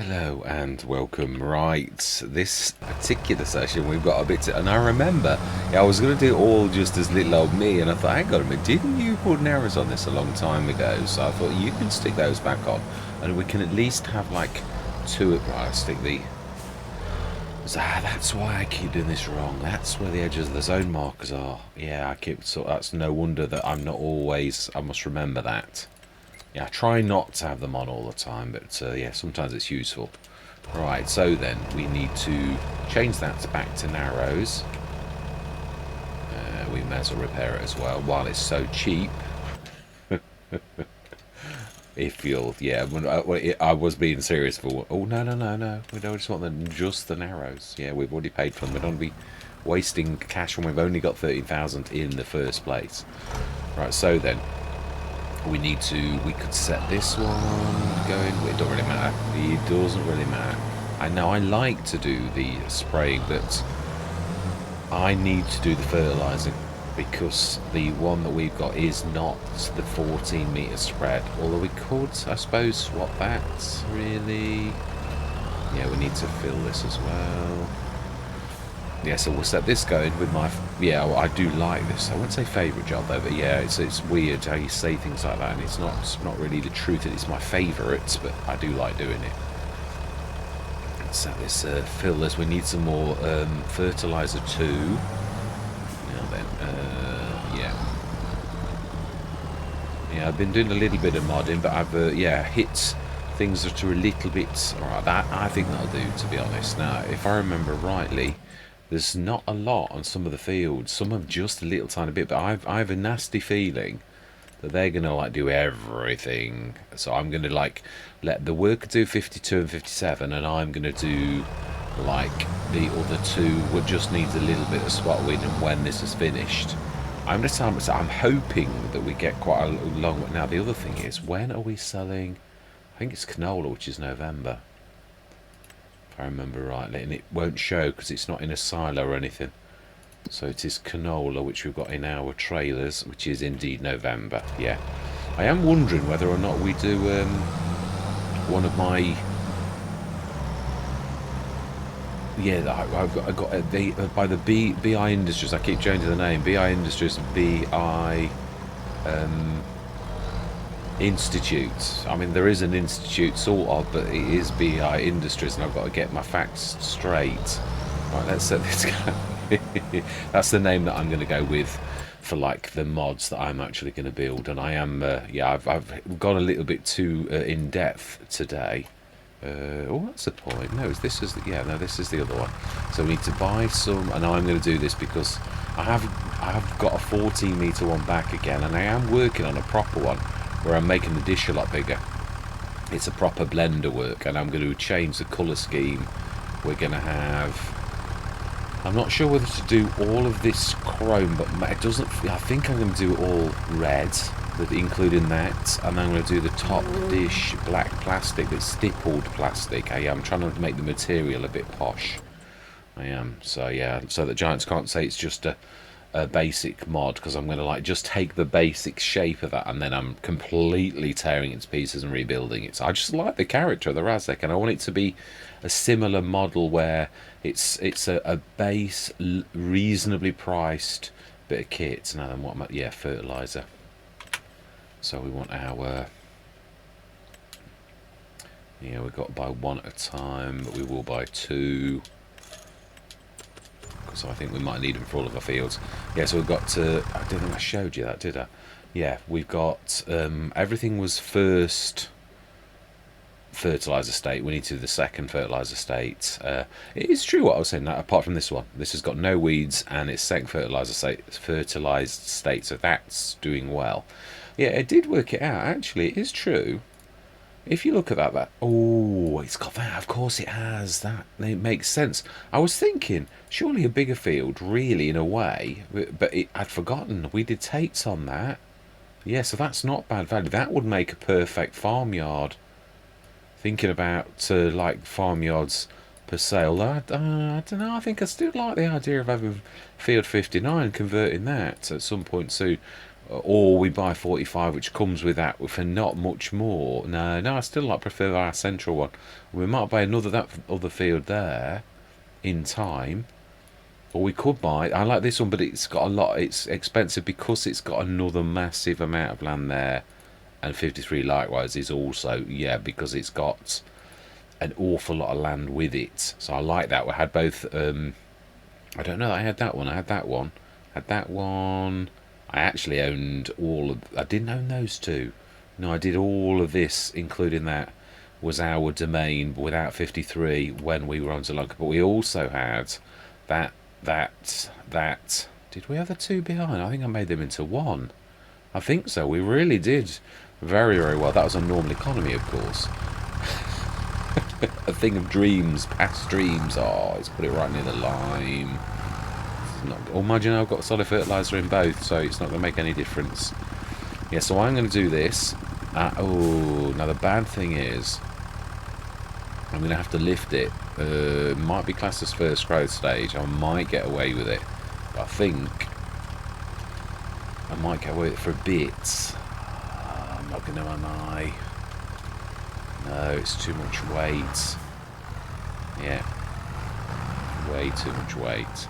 Hello and welcome. Right, this particular session we've got a bit to, and I remember, I was going to do it all just as little old me, and I thought, hang on a minute, didn't you put arrows on this a long time ago? So I thought you can stick those back on, and we can at least have like two. Right, I'll stick the. That's why I keep doing this wrong. That's where the edges of the zone markers are. Yeah, I keep. So that's no wonder that I'm not always. I must remember that. Yeah, I try not to have them on all the time, but yeah, sometimes it's useful. Right, so then we need to change that back to narrows. We may as well repair it as well while it's so cheap. If you'll, yeah, I was being serious for. Oh no, no, no, no! We don't just want just the narrows. Yeah, we've already paid for them. We don't want to be wasting cash when we've only got 30,000 in the first place. Right, so then we could set this one going. It don't really matter. It doesn't really matter. I know I like to do the spraying, but I need to do the fertilising because the one that we've got is not the 14-metre spread. Although we could, I suppose, swap that. Really, yeah, we need to fill this as well. Yeah, so we'll set this going with my. Yeah, well, I do like this. I wouldn't say favourite job though, but yeah, it's weird how you say things like that, and it's not really the truth. It's my favourite, but I do like doing it. So this fill this. We need some more fertiliser too. Now then, yeah, I've been doing a little bit of modding, but I've yeah hit things that are a little bit. Alright, that I think that'll do. To be honest, now if I remember rightly. There's not a lot on some of the fields. Some have just a little tiny bit, but I have a nasty feeling that they're gonna like do everything. So I'm gonna like let the worker do 52 and 57, and I'm gonna do like the other two. What just needs a little bit of spot weed, and when this is finished, I'm hoping that we get quite a long. Now the other thing is, when are we selling? I think it's canola, which is November. I remember rightly, and it won't show because it's not in a silo or anything. So it is canola, which we've got in our trailers, which is indeed November. Yeah, I am wondering whether or not we do one of my. Yeah, I got by the BI Industries. I keep changing the name. BI Industries, BI. Institute. I mean, there is an institute sort of, but it is BI Industries, and I've got to get my facts straight. Right, let's set this going. That's the name that I'm going to go with for like the mods that I'm actually going to build, and I am. Yeah, I've gone a little bit too in depth today. Oh, that's the point. No, this is yeah. No, this is the other one. So we need to buy some, and I'm going to do this because I have got a 14-metre one back again, and I am working on a proper one where I'm making the dish a lot bigger. It's a proper blender work, and I'm going to change the colour scheme. We're going to have. I'm not sure whether to do all of this chrome, but it doesn't. I think I'm going to do it all red, including that, and I'm going to do the top dish black plastic, that's stippled plastic. I'm trying to make the material a bit posh. I am. So yeah, so that giants can't say it's just a basic mod, because I'm going to like just take the basic shape of that and then I'm completely tearing it to pieces and rebuilding it. So I just like the character of the Razek, and I want it to be a similar model where it's a base, reasonably priced bit of kit. Now then, what? Yeah, fertilizer. So we want our. Yeah, we've got to buy one at a time, but we will buy two. So I think we might need them for all of our fields. Yeah, so we've got to. I don't think I showed you that, did I? Yeah, we've got. Everything was first fertilizer state. We need to do the second fertilizer state. It is true what I was saying. That apart from this one, this has got no weeds and it's second fertilizer state, fertilized state. So that's doing well. Yeah, it did work it out. Actually, it is true. If you look at that, oh, it's got that. Of course, it has that. It makes sense. I was thinking, surely a bigger field, really, in a way, but I'd forgotten we did tates on that. Yeah, so that's not bad value. That would make a perfect farmyard. Thinking about like farmyards per se, although I don't know. I think I still like the idea of having field 59, converting that at some point soon. or we buy 45, which comes with that for not much more. No, I still prefer our central one. We might buy that other field there in time, or we could buy. I like this one, but it's got a lot. It's expensive because it's got another massive amount of land there, and 53 likewise is also, yeah, because it's got an awful lot of land with it. So I like that. We had both. I don't know. I had that one. I had that one. Had that one. I actually owned all of. I didn't own those two. No, I did all of this, including that was our domain without 53 when we were on Zielonka. But we also had that. Did we have the two behind? I think I made them into one. I think so. We really did very, very well. That was on normal economy, of course. A thing of dreams, past dreams. Oh, let's put it right near the lime. Oh, mind you, I've got solid fertiliser in both, so it's not going to make any difference. Yeah, so I'm going to do this. Oh, now the bad thing is, I'm going to have to lift it. Might be classed as first growth stage. I might get away with it. But I think I might get away with it for a bit. I'm not going to, am I? No, it's too much weight. Yeah. Way too much weight.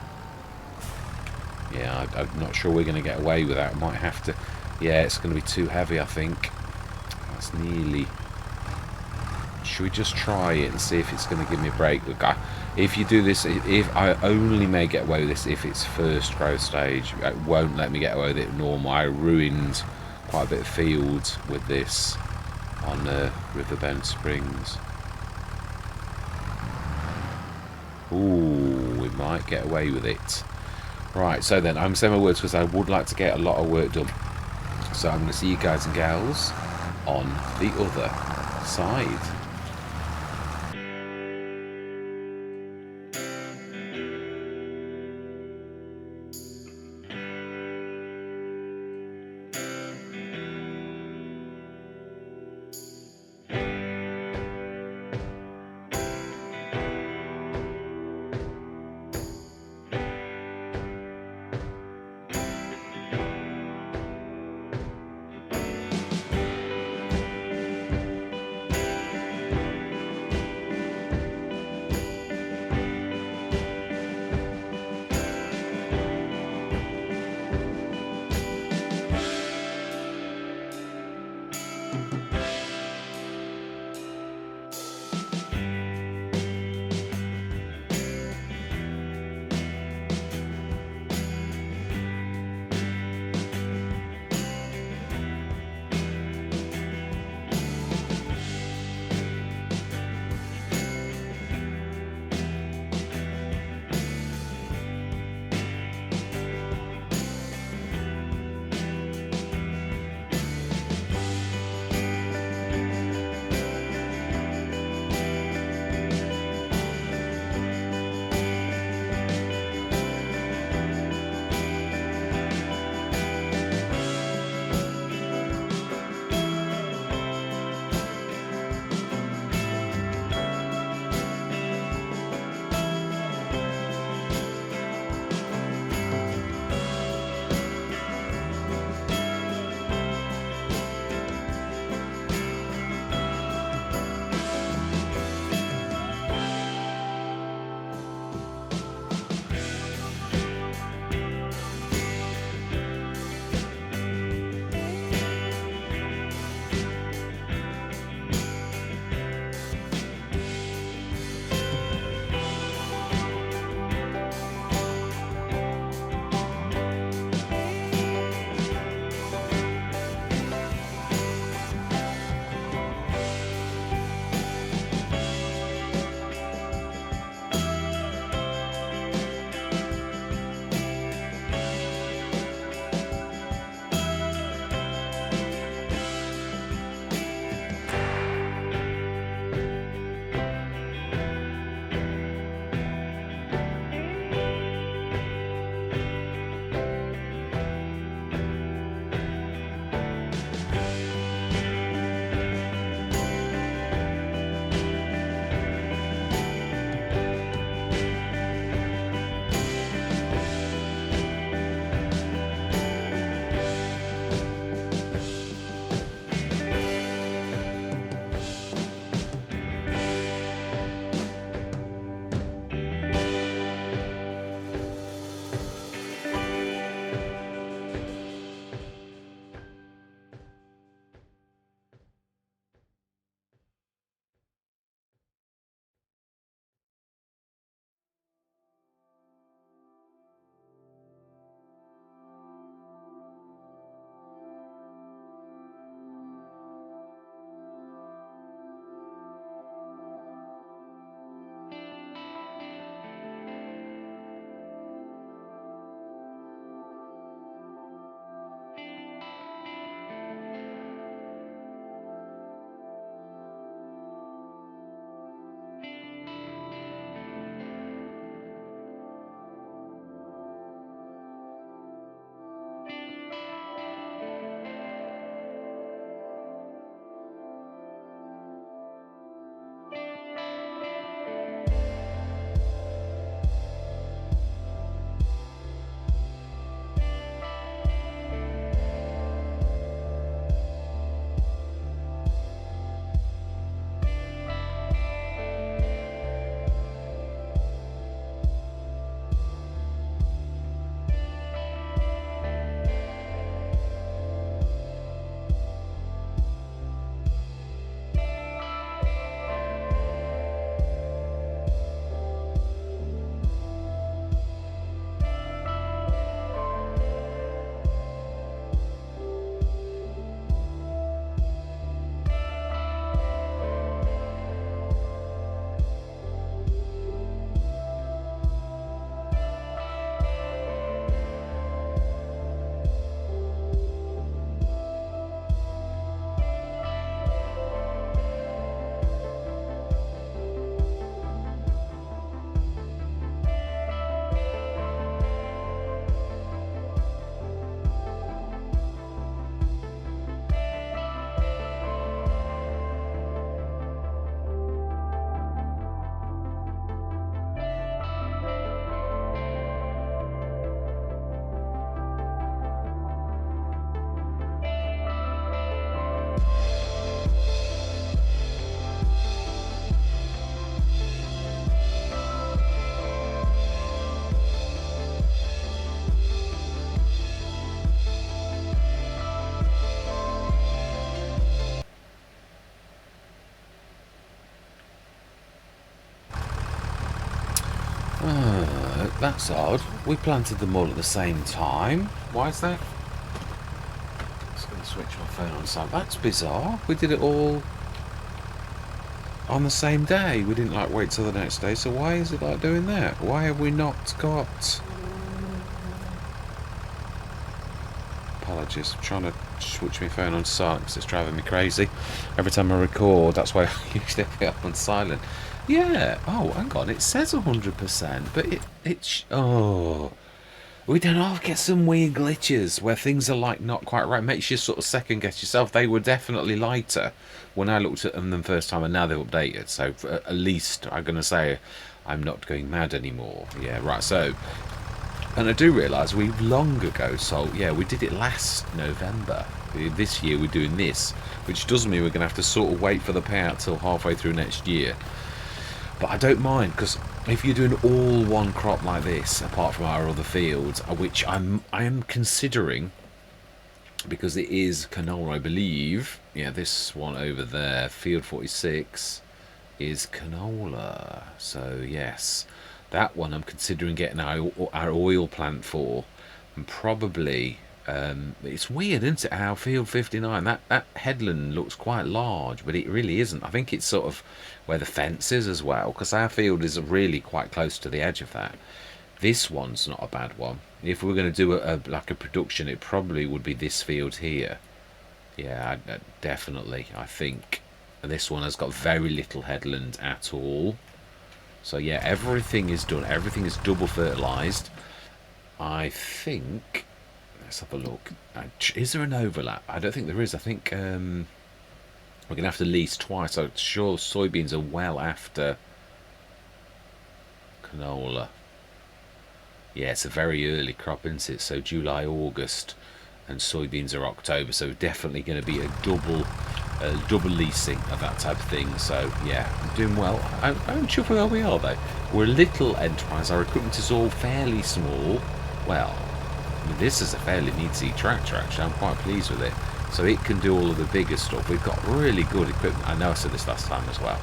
Yeah, I'm not sure we're going to get away with that. I might have to. Yeah, it's going to be too heavy, I think. That's nearly. Should we just try it and see if it's going to give me a break? Look, if you do this, if I only may get away with this if it's first growth stage. It won't let me get away with it normal. I ruined quite a bit of field with this on Riverbend Springs. Ooh, we might get away with it. Right, so then I'm saying my words because I would like to get a lot of work done. So I'm going to see you guys and gals on the other side. That's odd. We planted them all at the same time. Why is that? Just going to switch my phone on silent. That's bizarre. We did it all on the same day. We didn't like wait till the next day. So why is it like doing that? Why have we not got... Apologies. I'm trying to switch my phone on silent because it's driving me crazy. Every time I record, that's why I usually have it on silent. Yeah. Oh, hang on. It says 100%, but oh, we don't all get some weird glitches where things are like not quite right. Makes you sort of second guess yourself. They were definitely lighter when I looked at them the first time, and now they've updated. So at least I'm going to say I'm not going mad anymore. Yeah. Right. So. And I do realise we've long ago sold... Yeah, we did it last November. This year we're doing this, which does mean we're going to have to sort of wait for the payout till halfway through next year. But I don't mind, because if you're doing all one crop like this, apart from our other fields, which I am considering, because it is canola, I believe. Yeah, this one over there, field 46, is canola. So, yes... That one I'm considering getting our oil plant for, and probably it's weird, isn't it? How field 59 that headland looks quite large, but it really isn't. I think it's sort of where the fence is as well, because our field is really quite close to the edge of that. This one's not a bad one. If we were going to do like a production, it probably would be this field here. Yeah, definitely. I think this one has got very little headland at all. So yeah, everything is done. Everything is double fertilised. I think... Let's have a look. Is there an overlap? I don't think there is. I think we're going to have to lease twice. I'm sure soybeans are well after canola. Yeah, it's a very early crop, isn't it? So July, August, and soybeans are October. So definitely going to be a double leasing of that type of thing. So yeah, I'm doing well. I'm sure where we are though. We're a little enterprise. Our equipment is all fairly small. Well, I mean, this is a fairly neaty tractor actually. I'm quite pleased with it. So it can do all of the bigger stuff. We've got really good equipment. I know I said this last time as well.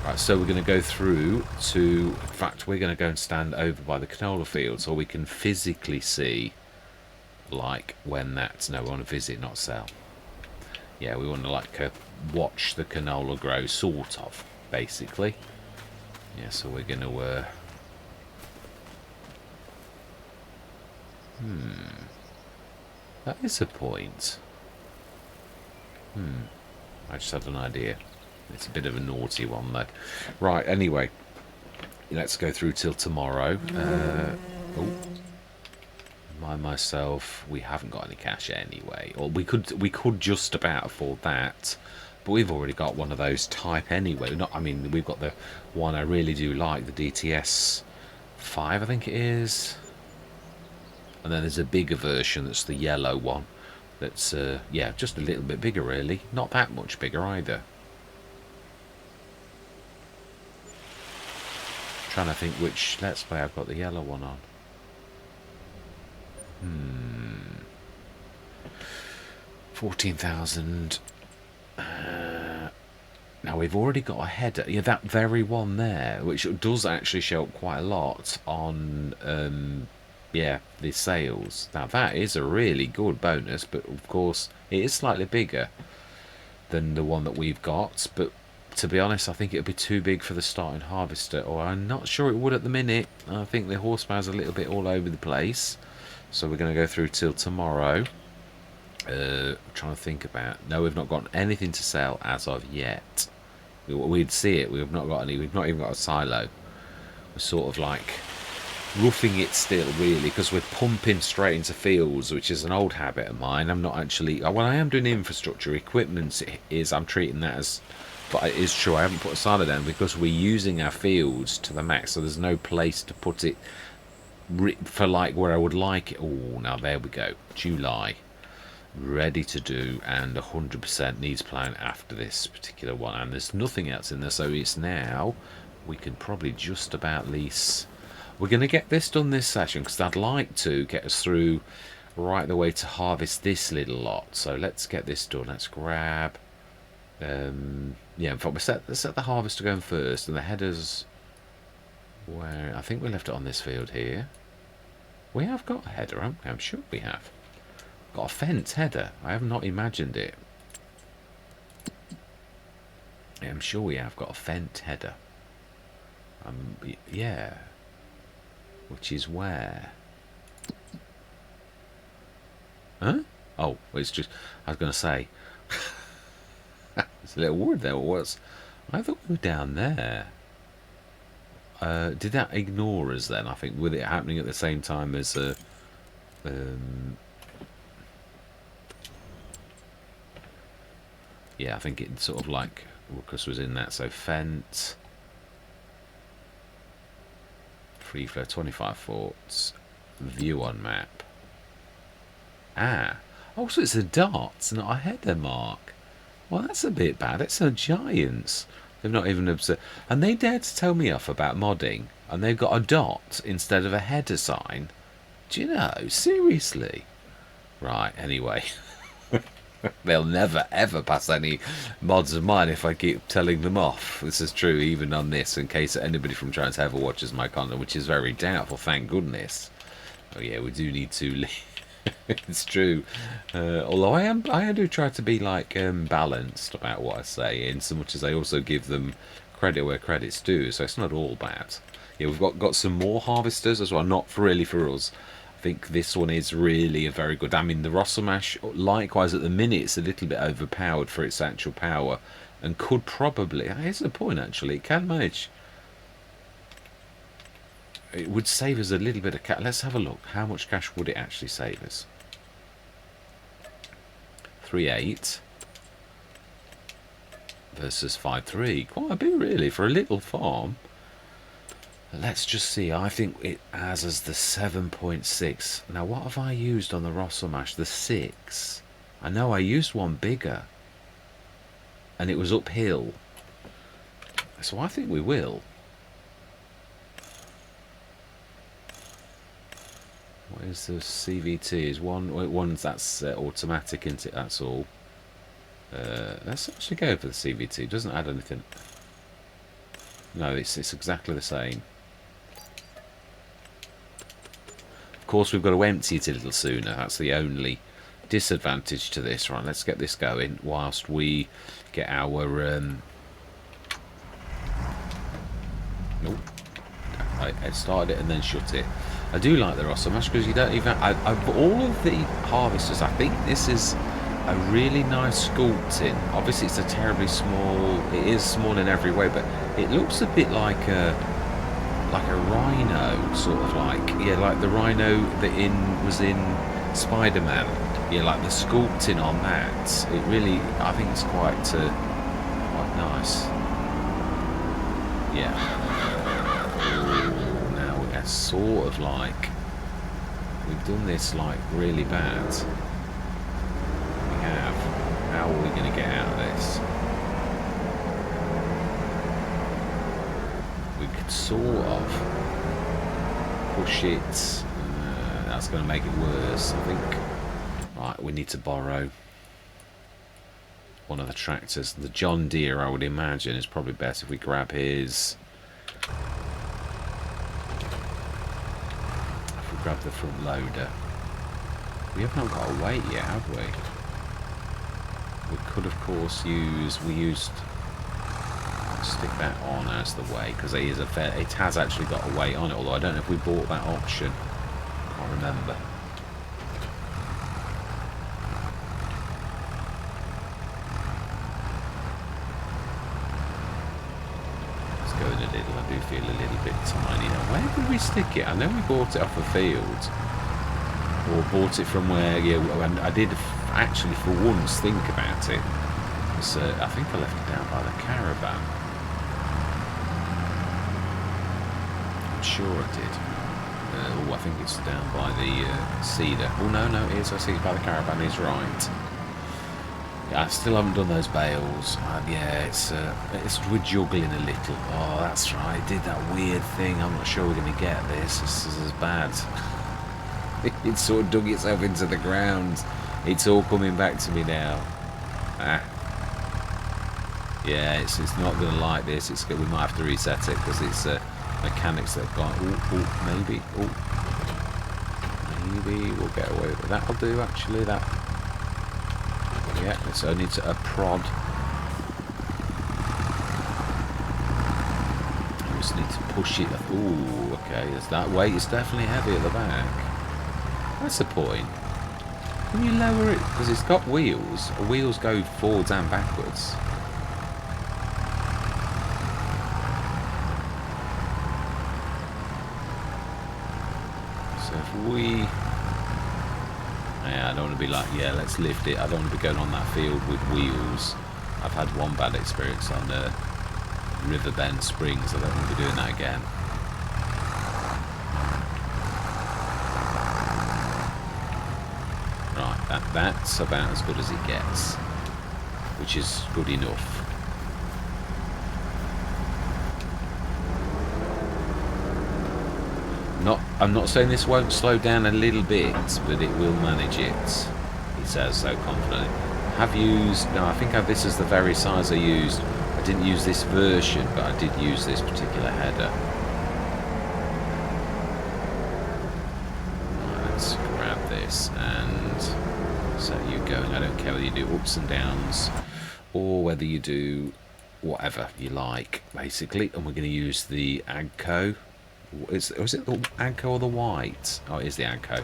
Right, so we're going to go through to... In fact, we're going to go and stand over by the canola field so we can physically see, like, when that's... No, we want to visit, not sell. Yeah, we want to like watch the canola grow, sort of, basically. Yeah, so we're going to... That is a point. I just had an idea. It's a bit of a naughty one, though. Right, anyway. Let's go through till tomorrow. Myself, we haven't got any cash anyway. Or we could just about afford that. But we've already got one of those type anyway. I mean, we've got the one I really do like, the DTS 5, I think it is. And then there's a bigger version that's the yellow one. That's, yeah, just a little bit bigger, really. Not that much bigger either. Trying to think which Let's Play I've got the yellow one on. 14,000. Now we've already got a header. Yeah, that very one there, which does actually show up quite a lot on yeah, the sales. Now that is a really good bonus, but of course it is slightly bigger than the one that we've got. But to be honest, I think it would be too big for the starting harvester, or I'm not sure it would at the minute. I think the horsepower's a little bit all over the place. So we're going to go through till tomorrow. I'm trying to think about... No, we've not got anything to sell as of yet. We'd see it. We've not got any. We've not even got a silo. We're sort of like roughing it still, really, because we're pumping straight into fields, which is an old habit of mine. I'm not actually... When I am doing infrastructure, equipment is... I'm treating that as... But it is true, I haven't put a silo down because we're using our fields to the max, so there's no place to put it for like where I would like it. Oh, now there we go. July. Ready to do, and 100% needs plowing after this particular one. And there's nothing else in there, so it's now... We can probably just about lease... We're going to get this done this session, because I'd like to get us through right the way to harvest this little lot. So let's get this done. Let's grab... yeah, in fact, let's set the harvester going first, and the headers... Where I think we left it on this field here. We have got a header, haven't we? I'm sure we have. Got a fence header. I have not imagined it. Yeah, I'm sure we have got a fence header. Yeah. Which is where? Huh? Oh, it's just, I was going to say. It's a little word there. It was. I thought we were down there. Did that ignore us then? I think with it happening at the same time as yeah, I think it sort of like Ruckus was in that. So fence, free flow, 25 thoughts, view on map. Ah, oh, so it's a dot, not a header mark. Well, that's a bit bad. It's a Giants. They've not even observed, and they dared to tell me off about modding, and they've got a dot instead of a header sign. Do you know? Seriously. Right. Anyway. They'll never ever pass any mods of mine if I keep telling them off. This is true even on this, in case anybody from Trans ever watches my content, which is very doubtful, thank goodness. Oh yeah, we do need to it's true. Although I do try to be like balanced about what I say, in so much as I also give them credit where credit's due, so it's not all bad. Yeah, we've got some more harvesters as well, not really for us. I think this one is really a very good. I mean, the Rosselmash, likewise, at the minute, it's a little bit overpowered for its actual power, and could probably. Here's the point, actually. It can manage. It would save us a little bit of cash. Let's have a look. How much cash would it actually save us? 3.8 versus 5.3. Quite a bit, really, for a little farm. Let's just see. I think it has as the 7.6. Now, what have I used on the Rosselmash? The 6. I know I used one bigger, and it was uphill. So I think we will. What is the CVT? Is one's that's automatic, isn't it? That's all. Let's actually go for the CVT. It doesn't add anything. No, it's exactly the same. Of course, we've got to empty it a little sooner. That's the only disadvantage to this. Right, let's get this going whilst we get our. Nope. I started it and then shut it. I do like the Rosselmash because you don't even. Of all of the harvesters, I think this is a really nice sculpting. Obviously, it's a terribly small. It is small in every way, but it looks a bit like a rhino, sort of like like the rhino that was in Spider-Man. Yeah, like the sculpting on that. It really, I think it's quite nice. Yeah. Sort of like we've done this like really bad. We have. How are we going to get out of this? We could sort of push it. That's going to make it worse, I think. Right, we need to borrow one of the tractors. The John Deere, I would imagine, is probably best if we grab his. Grab the front loader. We have not got a weight yet, have we? We could, of course, used. Stick that on as the weight because it has actually got a weight on it. Although I don't know if we bought that option. I can't remember. I do feel a little bit tiny now. Where did we stick it? I know we bought it off a field, or bought it from where. Yeah, and I did actually for once think about it. So I think I left it down by the caravan. I'm sure I did. I think it's down by the cedar. Oh no, it is. I see it by the caravan. He's right. Yeah, I still haven't done those bales. Yeah, we're juggling a little. Oh, that's right. It did that weird thing. I'm not sure we're going to get this. This is bad. It sort of dug itself into the ground. It's all coming back to me now. Yeah, it's not going to like this. We might have to reset it because mechanics they've got. Maybe. Maybe we'll get away with it. That'll do, actually. That. Yeah, it's only a prod. I just need to push it. Ooh, okay. It's that weight is definitely heavy at the back. That's the point. Can you lower it? Because it's got wheels. The wheels go forwards and backwards. So if we... Yeah, I don't want to be like, yeah, let's lift it. I don't want to be going on that field with wheels. I've had one bad experience on Riverbend Springs. I don't want to be doing that again. Right, that's about as good as it gets, which is good enough. I'm not saying this won't slow down a little bit, but it will manage it. He says so confidently. Have used... No, I think this is the very size I used. I didn't use this version, but I did use this particular header. Right, let's grab this and set you going. I don't care whether you do ups and downs or whether you do whatever you like, basically. And we're going to use the Agco. Was it the Agco or the white? Oh, it is the Agco.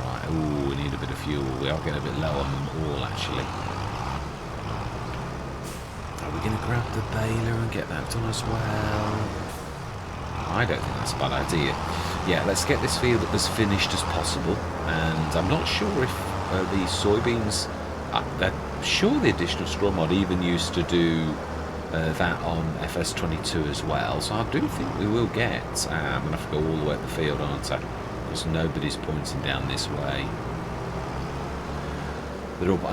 Right, ooh, we need a bit of fuel. We are getting a bit low on them all, actually. Are we going to grab the baler and get that done as well? I don't think that's a bad idea. Yeah, let's get this field as finished as possible. And I'm not sure if the soybeans... they're sure the additional straw mod even used to do... that on FS25 as well, so I do think we will get. I'm going to have to go all the way up the field, aren't I? Because nobody's pointing down this way.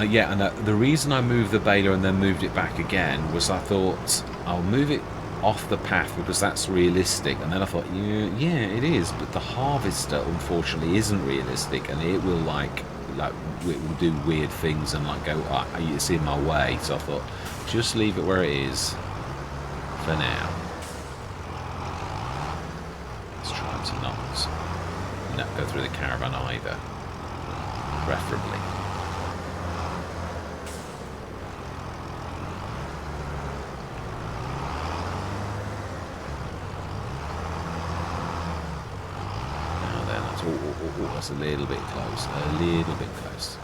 Yeah, and the reason I moved the baler and then moved it back again was I thought I'll move it off the path because that's realistic, and then I thought, yeah, it is, but the harvester unfortunately isn't realistic, and it will like it will do weird things and like go, it's in my way. So I thought, just leave it where it is for now. Let's try to not go through the caravan either, preferably. Now then, that's a little bit close, a little bit close.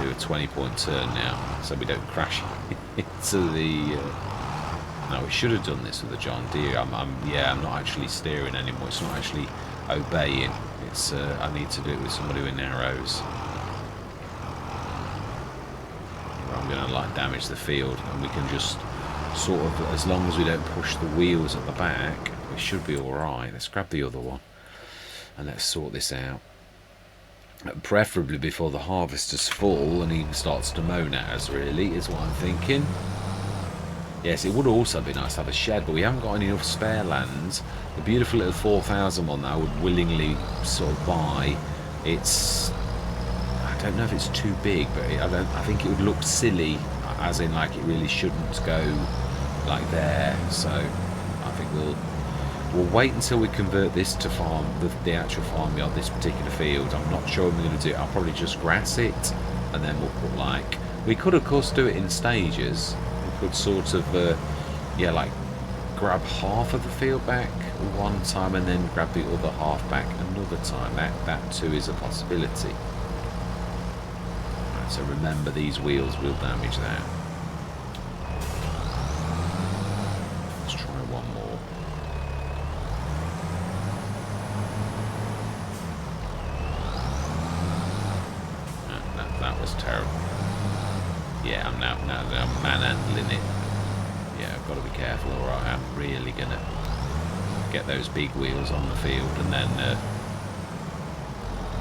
Do a 20-point turn now, so we don't crash into the. No, we should have done this with the John Deere. I'm not actually steering anymore. It's not actually obeying. It's I need to do it with somebody with narrows. I'm going to like damage the field, and we can just sort of, as long as we don't push the wheels at the back, we should be all right. Let's grab the other one, and let's sort this out. Preferably before the harvester's full and even starts to moan at us, really, is what I'm thinking. Yes, it would also be nice to have a shed, but we haven't got enough spare land. The beautiful little 4,000 one that I would willingly sort of buy, it's... I don't know if it's too big, but I think it would look silly, as in like it really shouldn't go like there. So I think we'll wait until we convert this to farm, the actual farmyard, this particular field. I'm not sure what I'm going to do. I'll probably just grass it, and then we'll put like... We could, of course, do it in stages. We could sort of, like grab half of the field back one time and then grab the other half back another time. That too is a possibility. Right, so remember, these wheels will damage that. Let's try one more. That was terrible. Yeah, I'm now manhandling it. Yeah, I've got to be careful, or I'm really gonna get those big wheels on the field, and then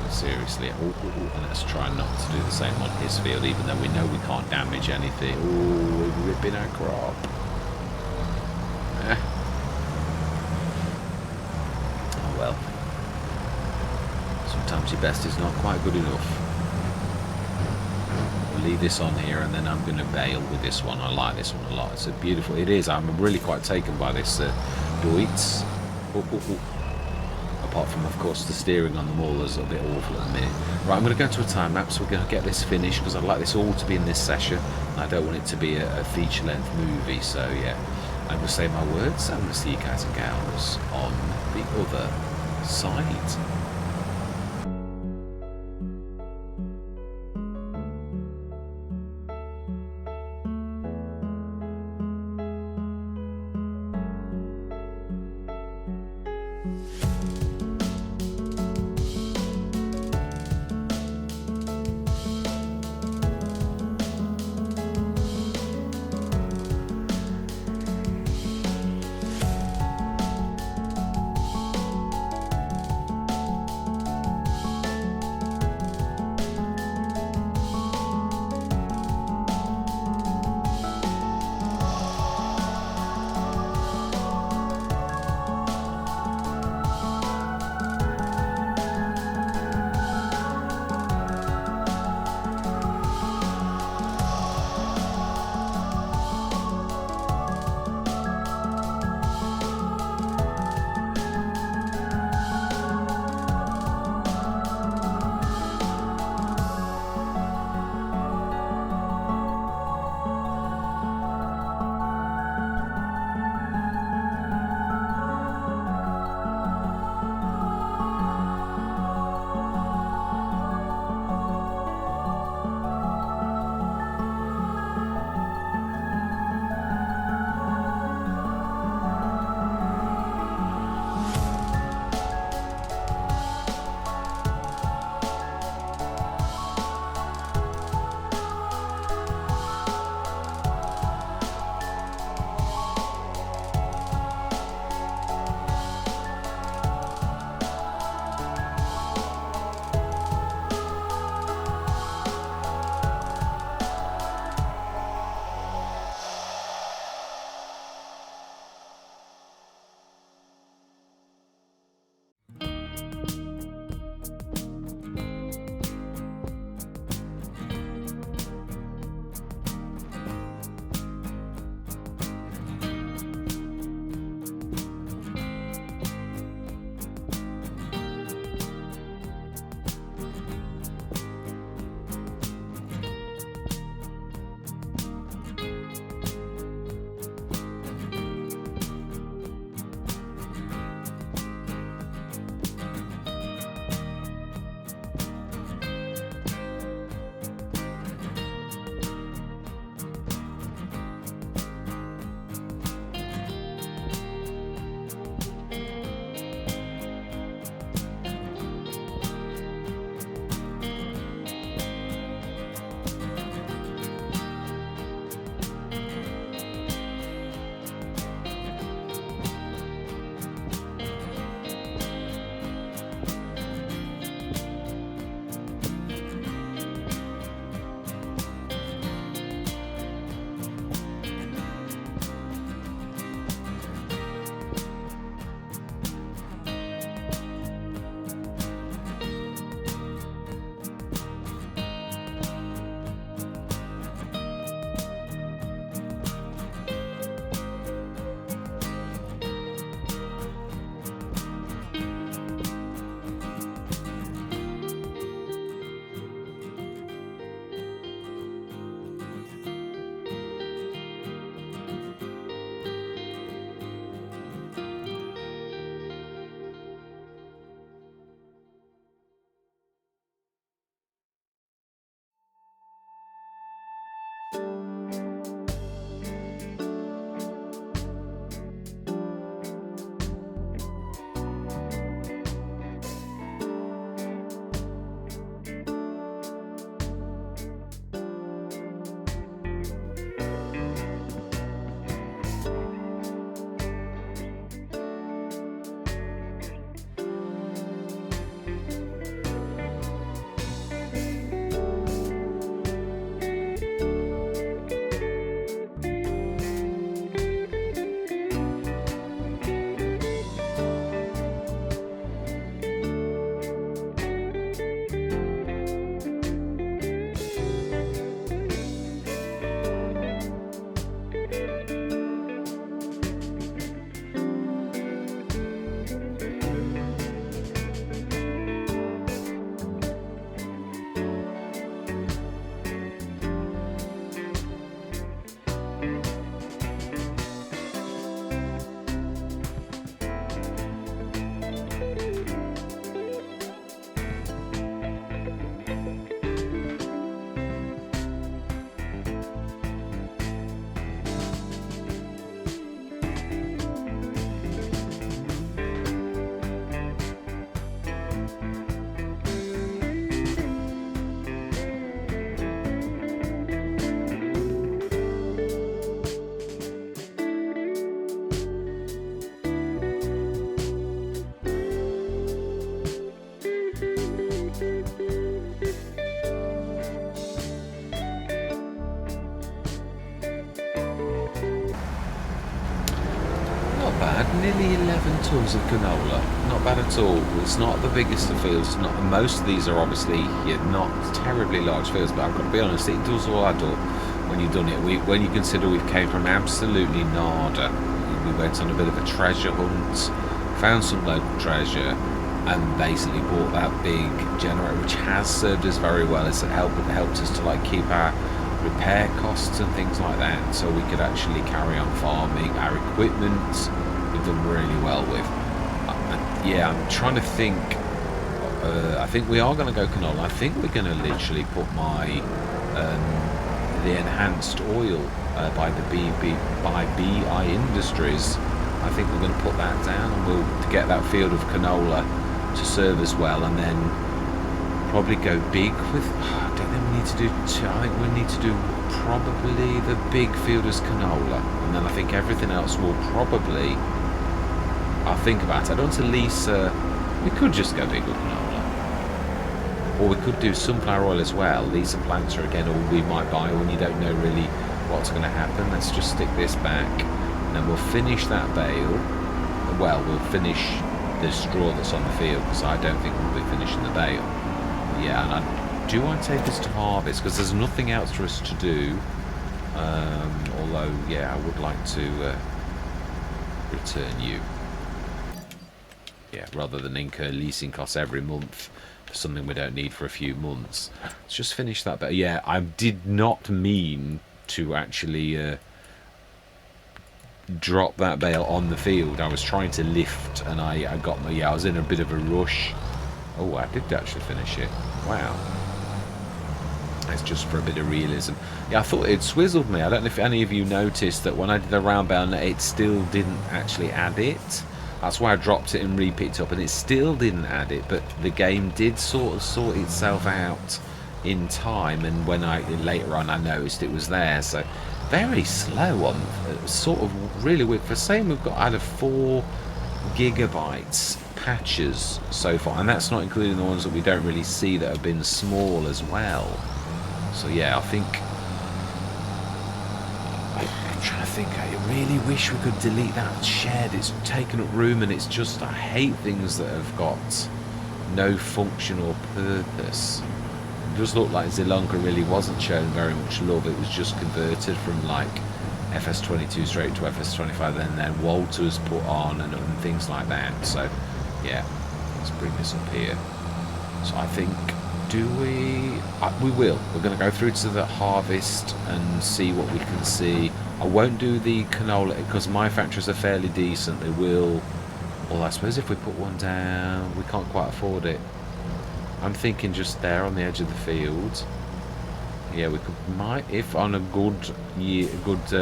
seriously, and let's try not to do the same on his field, even though we know we can't damage anything. Oh, we're ripping our crop. Oh well. Sometimes your best is not quite good enough. leave this on here, and then I'm going to bail with this one. I like this one a lot. It's a beautiful. It is. I'm really quite taken by this Deutz. Apart from, of course, the steering on them all is a bit awful at the minute. Right, I'm going to go to a time lapse. We're going to get this finished because I'd like this all to be in this session. I don't want it to be a feature-length movie. So yeah, I'm going to say my words. I'm going to see you guys and gals on the other side. had nearly 11 tons of canola. Not bad at all. It's not the biggest of fields. Not most of these are obviously not terribly large fields, but I've got to be honest, it does all add up when you've done it. When you consider we've came from absolutely nada. We went on a bit of a treasure hunt, found some local treasure, and basically bought that big generator, which has served us very well. It's helped us to like keep our repair costs and things like that, so we could actually carry on farming. Our equipment we've done really well with. Yeah, I'm trying to think. I think we are going to go canola. I think we're going to literally put my the enhanced oil by BI Industries. I think we're going to put that down, and we'll get that field of canola to serve us well, and then probably go big with. I don't think we need to do. I think we need to do probably the big field as canola, and then I think everything else will probably. I'll think about it. I don't want to lease. We could just go big with canola, or we could do sunflower oil as well. Lease a planter again, or we might buy one. You don't know really what's going to happen. Let's just stick this back, and then we'll finish that bale. Well, we'll finish the straw that's on the field, because I don't think we'll be finishing the bale. Yeah, and do I take us to harvest? Because there's nothing else for us to do. Although, yeah, I would like to return you. Yeah, rather than incur leasing costs every month for something we don't need for a few months. Let's just finish that bit. Yeah, I did not mean to actually drop that bale on the field. I was trying to lift, and I got my. Yeah, I was in a bit of a rush. Oh, I did actually finish it. Wow. It's just for a bit of realism. Yeah, I thought it swizzled me. I don't know if any of you noticed that when I did the round bale, it still didn't actually add it. That's why I dropped it and re-picked up, and it still didn't add it, but the game did sort of sort itself out in time, and when later on I noticed it was there. So very slow on sort of really weird. For saying we've got out of 4 gigabytes patches so far, and that's not including the ones that we don't really see that have been small as well. So yeah, I think I'm trying to think. I really wish we could delete that shed. It's taken up room, and it's just, I hate things that have got no function or purpose. It does look like Zielonka really wasn't shown very much love. It was just converted from like FS22 straight to FS25, and then Walter was put on and things like that. So yeah, let's bring this up here. So I think, do we will. We're going to go through to the harvest and see what we can see. I won't do the canola because my factories are fairly decent. They will. Well, I suppose if we put one down, we can't quite afford it. I'm thinking just there on the edge of the field. Yeah, we might, if on a good year,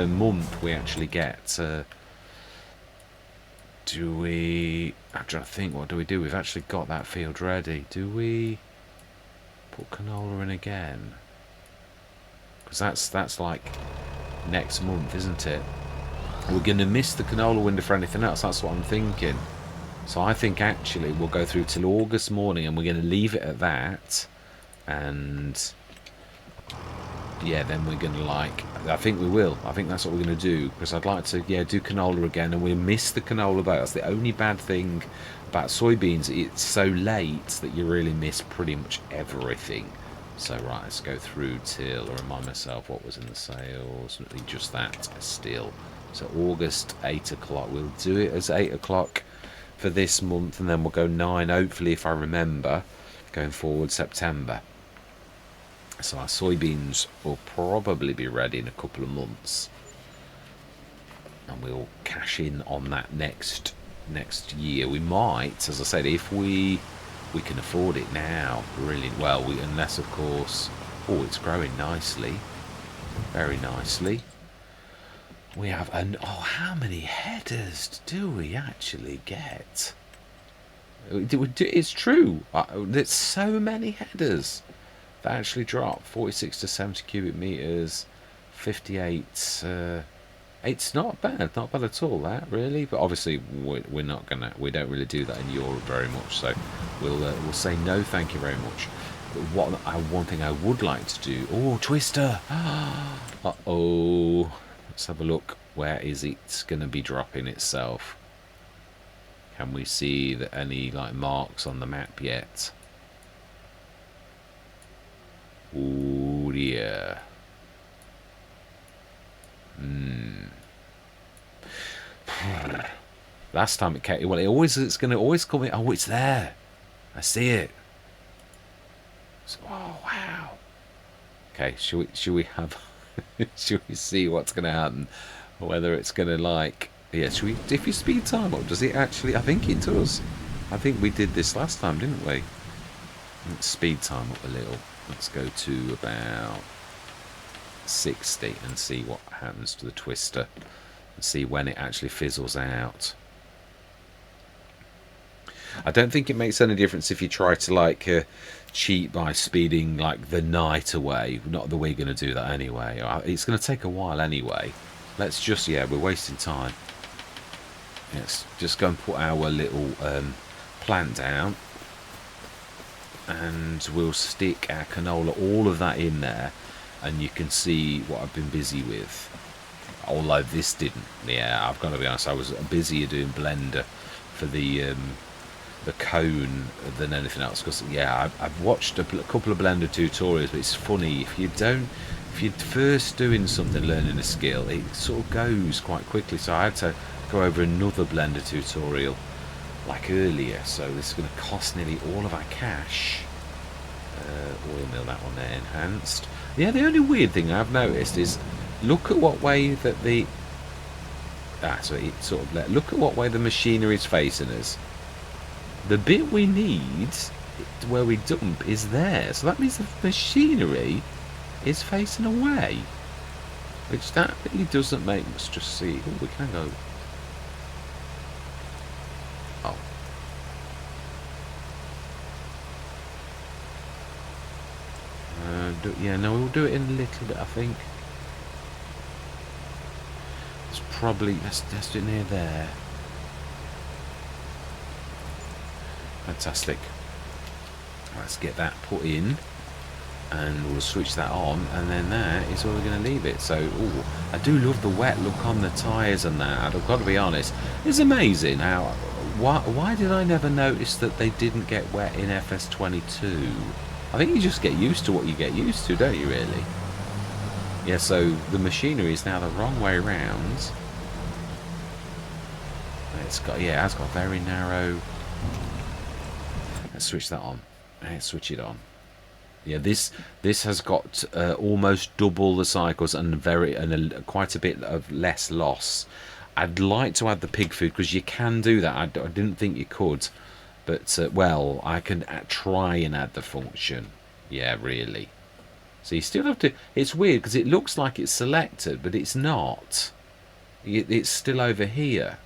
month, we actually get. Do we? I'm trying to think. What do we do? We've actually got that field ready. Do we put canola in again? Because that's like next month, isn't it? We're going to miss the canola window for anything else. That's what I'm thinking. So I think actually we'll go through till August morning, and we're going to leave it at that. And yeah, then we're going to I think we will. I think that's what we're going to do, because I'd like to, yeah, do canola again, and we'll miss the canola though. That's the only bad thing about soybeans. It's so late that you really miss pretty much everything. So right, let's go through till, remind myself what was in the sales. Just that still. So August 8 o'clock. We'll do it as 8 o'clock for this month, and then we'll go 9, hopefully, if I remember, going forward September. So our soybeans will probably be ready in a couple of months, and we'll cash in on that next year. We might, as I said, if we can afford it now, really well. Unless, of course, oh, it's growing nicely, very nicely. We have how many headers do we actually get? It's true. There's so many headers that actually drop. 46 to 70 cubic meters, 58. It's not bad at all, that really. But obviously we're not gonna. We don't really do that in Europe very much. So we'll say no, thank you very much. But one thing I would like to do. Oh, Twister. Uh-oh. Let's have a look. Where is it going to be dropping itself? Can we see any like marks on the map yet? Oh dear. Last time it came, well, it's going to always come in. Oh, it's there. I see it. So, oh wow. Okay, should we have? Should we see what's going to happen? Whether it's going to like, yeah. Should we? If you speed time up, does it actually? I think it does. I think we did this last time, didn't we? Let's speed time up a little. Let's go to about 60 and see what happens to the twister. And see when it actually fizzles out. I don't think it makes any difference if you try to like cheat by speeding like the night away. Not that we're going to do that anyway. It's going to take a while anyway. Let's just, yeah, we're wasting time. Let's just go and put our little plant down. And we'll stick our canola, all of that in there. And you can see what I've been busy with. Although this didn't. Yeah, I've got to be honest, I was busier doing Blender for the cone than anything else, because yeah, I've watched a couple of Blender tutorials, but it's funny, if you're first doing something, learning a skill, it sort of goes quite quickly. So I had to go over another Blender tutorial like earlier, so this is going to cost nearly all of our cash. Oil mill, that one there, enhanced. Yeah, the only weird thing I've noticed is look at what way that the look at what way the machinery is facing us. The bit we need, where we dump, is there. So that means the machinery is facing away. Which that really doesn't make us just see. Oh, we can go. Oh. Yeah, no, we'll do it in a little bit, I think. It's probably, let's do it near there. Fantastic. Let's get that put in, and we'll switch that on, and then that is where we're going to leave it. So, ooh, I do love the wet look on the tyres and that. I've got to be honest, it's amazing how. Why did I never notice that they didn't get wet in FS22? I think you just get used to what you get used to, don't you? Really? Yeah. So the machinery is now the wrong way round. It's got, yeah, it has got very narrow. Let's switch that on. Let's switch it on. Yeah, this has got almost double the cycles and quite a bit of less loss. I'd like to add the pig food because you can do that. I didn't think you could, but well, I can try and add the function. Yeah, really. So you still have to. It's weird because it looks like it's selected, but it's not. It's still over here.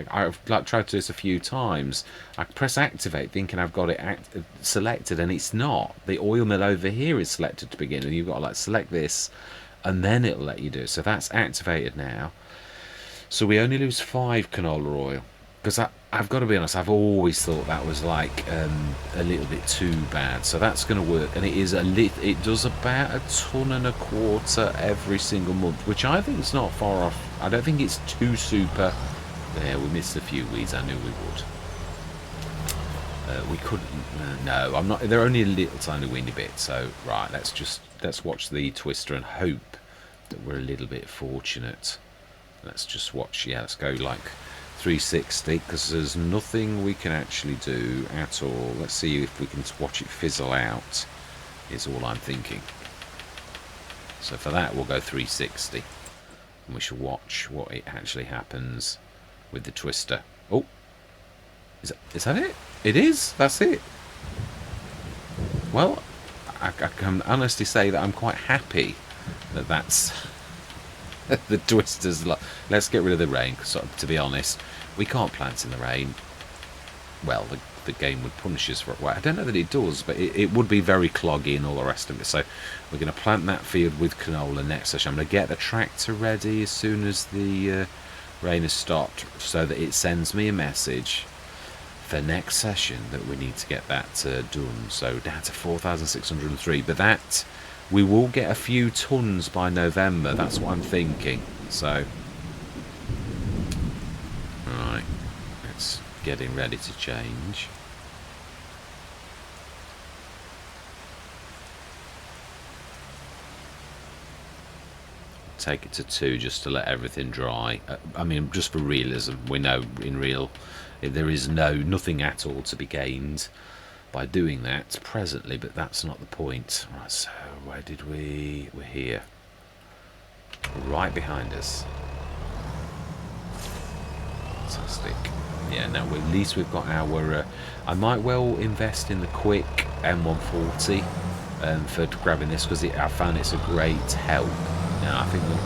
I've tried to do this a few times. I press activate thinking I've got it selected, and it's not. The oil mill over here is selected to begin, and you've got to like select this and then it'll let you do it. So that's activated now. So we only lose 5 canola oil, because I've got to be honest, I've always thought that was like a little bit too bad. So that's going to work, and it is it does about 1.25 tons every single month, which I think is not far off. I don't think it's too super. There, we missed a few weeds. I knew we would. We couldn't. No, I'm not. They're only a little tiny weeny bit. So right, let's watch the twister and hope that we're a little bit fortunate. Let's just watch. Yeah, let's go like 360, because there's nothing we can actually do at all. Let's see if we can watch it fizzle out. Is all I'm thinking. So for that, we'll go 360, and we shall watch what it actually happens with the twister. Oh, is that it? It is. That's it. Well, I can honestly say that I'm quite happy that that's the twister's. Let's get rid of the rain, because to be honest, we can't plant in the rain. Well, the game would punish us for it. Well, I don't know that it does, but it would be very cloggy and all the rest of it. So we're going to plant that field with canola next session. I'm going to get the tractor ready as soon as the rain has stopped, so that it sends me a message for next session that we need to get that done. So down to 4,603, but that we will get a few tons by November. That's what I'm thinking. So right, let's getting ready to change. Take it to 2 just to let everything dry. I mean, just for realism. We know in real there is nothing at all to be gained by doing that presently, but that's not the point. Right, so where did we're here. Right behind us. Fantastic. Yeah, now at least we've got our... I might well invest in the quick M140 for grabbing this, because I found it's a great help. Now I think we'll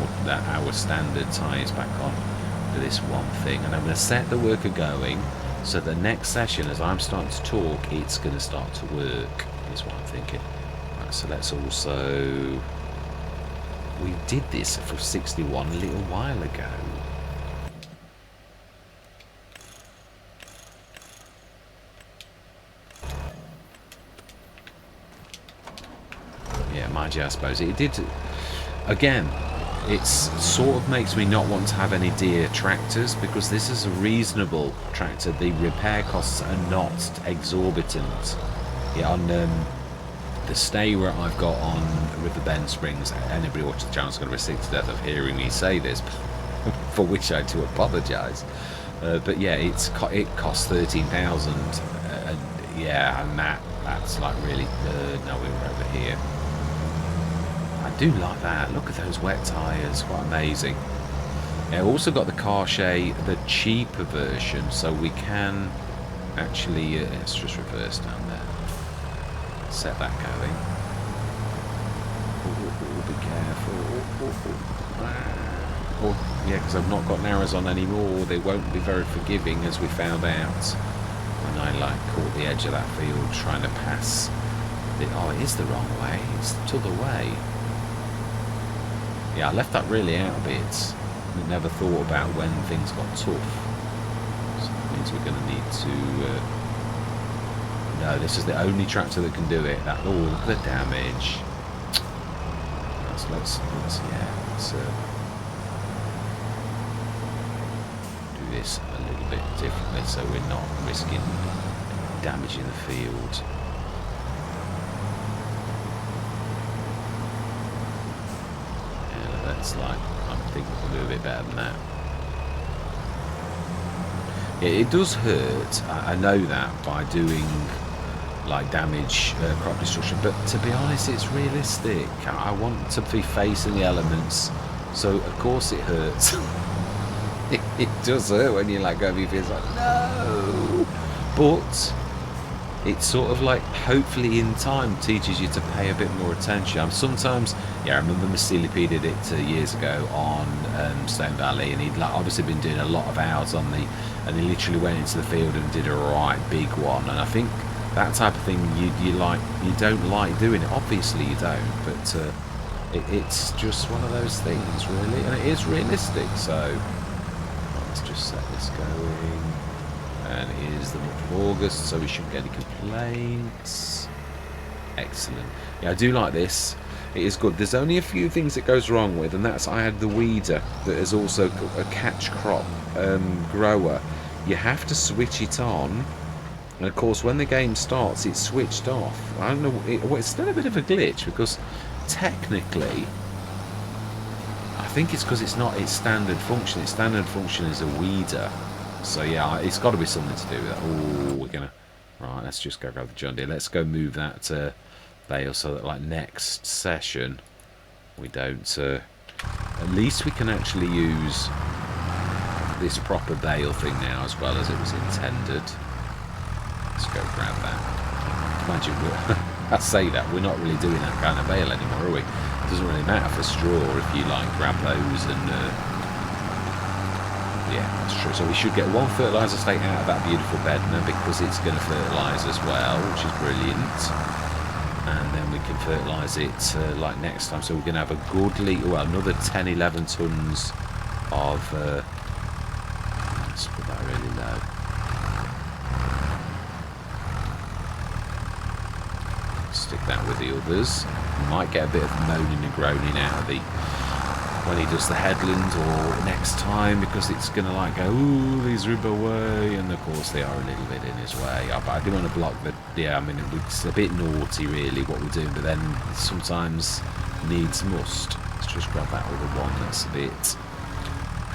put our standard tyres back on for this one thing, and I'm going to set the worker going so the next session, as I'm starting to talk, it's going to start to work, is what I'm thinking. Right, so let's also... We did this for 61 a little while ago. Yeah, mind you, I suppose it did. Again, it sort of makes me not want to have any deer tractors, because this is a reasonable tractor. The repair costs are not exorbitant. Yeah, on the stay where I've got on Riverbend Springs, anybody watching the channel is going to be sick to death of hearing me say this, for which I do apologise. But yeah, it costs 13,000, and yeah, and that's like really. No, we were over here. I do like that. Look at those wet tyres, quite amazing. Yeah, I've also got the Carche, the cheaper version, so we can actually, let's just reverse down there. Set that going. Be careful. Oh, yeah, because I've not got narrows on anymore. They won't be very forgiving, as we found out when I caught the edge of that field trying to pass. Oh, it is the wrong way. It's the other way. Yeah, I left that really out a bit. We never thought about when things got tough. So that means we're going to need to... no, this is the only tractor that can do it. Oh, look at the damage. Let's do this a little bit differently, so we're not risking damaging the field. I think we can do a bit better than that. Yeah, it does hurt. I know that by doing like damage, crop destruction. But to be honest, it's realistic. I want to be facing the elements, so of course it hurts. it does hurt when you go and you feel like no, but it's sort of like, hopefully in time teaches you to pay a bit more attention. Sometimes, yeah, I remember Masili P did it years ago on Stone Valley, and he'd obviously been doing a lot of hours on and he literally went into the field and did a right big one. And I think that type of thing you don't like doing it. Obviously you don't, but it's just one of those things, really, and it is realistic. So let's just set this going. And it is the month of August, so we shouldn't get any complaints. Excellent. Yeah, I do like this. It is good. There's only a few things it goes wrong with, and that's I had the weeder that is also a catch crop grower. You have to switch it on, and of course when the game starts it's switched off. I don't know, it's still a bit of a glitch, because technically I think it's because it's not its standard function. Its standard function is a weeder. So yeah, it's got to be something to do with that. Oh, we're gonna... Right, let's just go grab the John Deere. Let's go move that bale so that next session we don't... at least we can actually use this proper bale thing now as well as it was intended. Let's go grab that. Imagine I say that, we're not really doing that kind of bale anymore, are we? It doesn't really matter for straw if you grab those and... yeah, that's true. So we should get one fertiliser stake out of that beautiful bed now, because it's going to fertilise as well, which is brilliant. And then we can fertilise it next time. So we're going to have a goodly, well, another 10-11 tonnes of... let's put that really low. Stick that with the others. Might get a bit of moaning and groaning out of the when he does the headland or next time, because it's going to like go, ooh, these rib away, and of course they are a little bit in his way. I didn't want to block the, yeah, I mean, it's a bit naughty really what we're doing, but then sometimes needs must. Let's just grab that other one that's a bit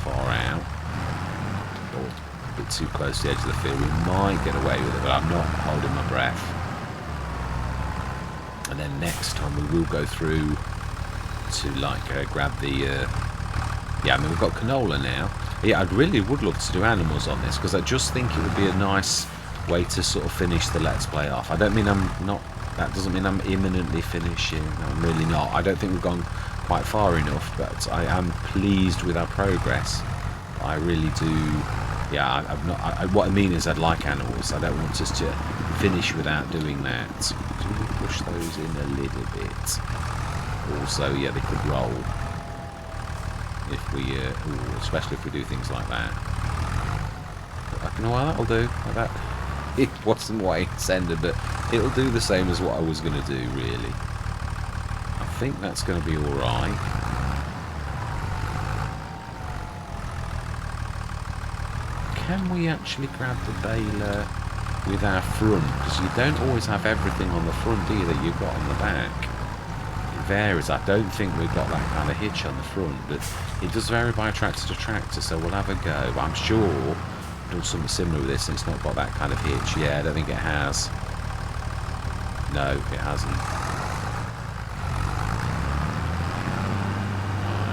far out, or a bit too close to the edge of the field. We might get away with it, but I'm not holding my breath. And then next time we will go through to like grab the yeah, I mean we've got canola now. Yeah, I really would love to do animals on this, because I just think it would be a nice way to sort of finish the Let's Play off. I don't mean I'm not, that doesn't mean I'm imminently finishing. I'm really not. I don't think we've gone quite far enough, but I am pleased with our progress. I really do. Yeah, I'm not. What I mean is I'd like animals. I don't want us to finish without doing that. So we push those in a little bit. Also, yeah, they could roll if we, ooh, especially if we do things like that. But you know what that'll do? Like that. It wasn't what I intended, but it'll do the same as what I was going to do, really. I think that's going to be all right. Can we actually grab the baler with our front? Because you don't always have everything on the front either. You've got on the back. Varies. I don't think we've got that kind of hitch on the front, but it does vary by tractor to tractor, so we'll have a go. But I'm sure we've done something similar with this and it's not got that kind of hitch. Yeah, I don't think it has. No, it hasn't.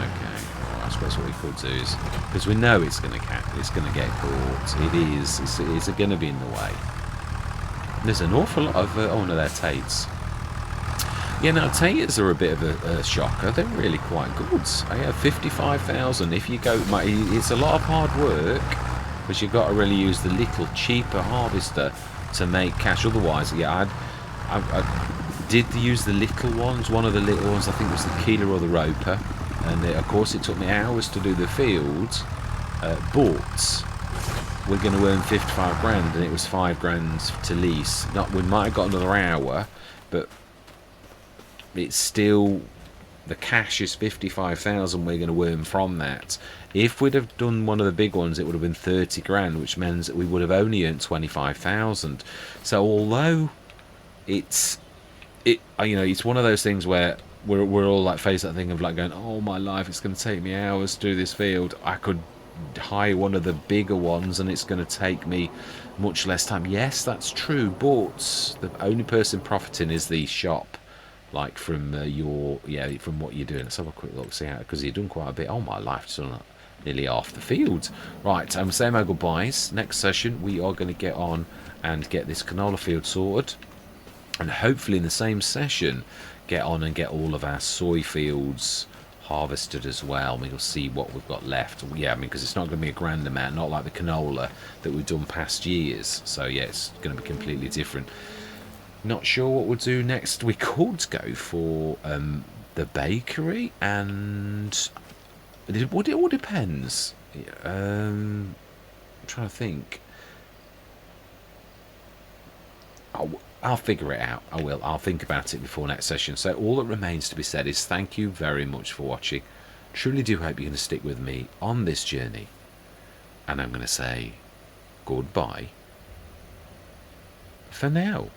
Okay, well, I suppose what we could do is, because we know it's going to get caught. It is. It's going to be in the way. There's an awful lot of oh no, they're tates. Yeah, now taters are a bit of a shocker. They're really quite good. I have 55,000. If you go, it's a lot of hard work, because you've got to really use the little cheaper harvester to make cash. Otherwise, yeah, I did use the little ones. One of the little ones, I think, was the Keeler or the Roper, and of course, it took me hours to do the fields. But we're going to earn 55 grand, and it was 5 grand to lease. Not, we might have got another hour, but it's still, the cash is 55,000 we're going to earn from that. If we'd have done one of the big ones, it would have been 30 grand, which means that we would have only earned 25,000. So although it's one of those things where we're all like face that thing of like going, oh my life, it's going to take me hours to do this field. I could hire one of the bigger ones and it's going to take me much less time. Yes, that's true, but the only person profiting is the shop. Like from from what you're doing. Let's have a quick look, see how, because you've done quite a bit. Oh my life, it's done nearly half the field. Right, I'm saying my goodbyes. Next session we are going to get on and get this canola field sorted, and hopefully in the same session get on and get all of our soy fields harvested as well. We'll see what we've got left. Yeah, I mean, because it's not going to be a grand amount, not like the canola that we've done past years. So yeah, it's going to be completely different. Not sure what we'll do next. We could go for the bakery, and it all depends. I'm trying to think. I'll figure it out. I will. I'll think about it before next session. So all that remains to be said is thank you very much for watching. Truly do hope you're going to stick with me on this journey. And I'm going to say goodbye for now.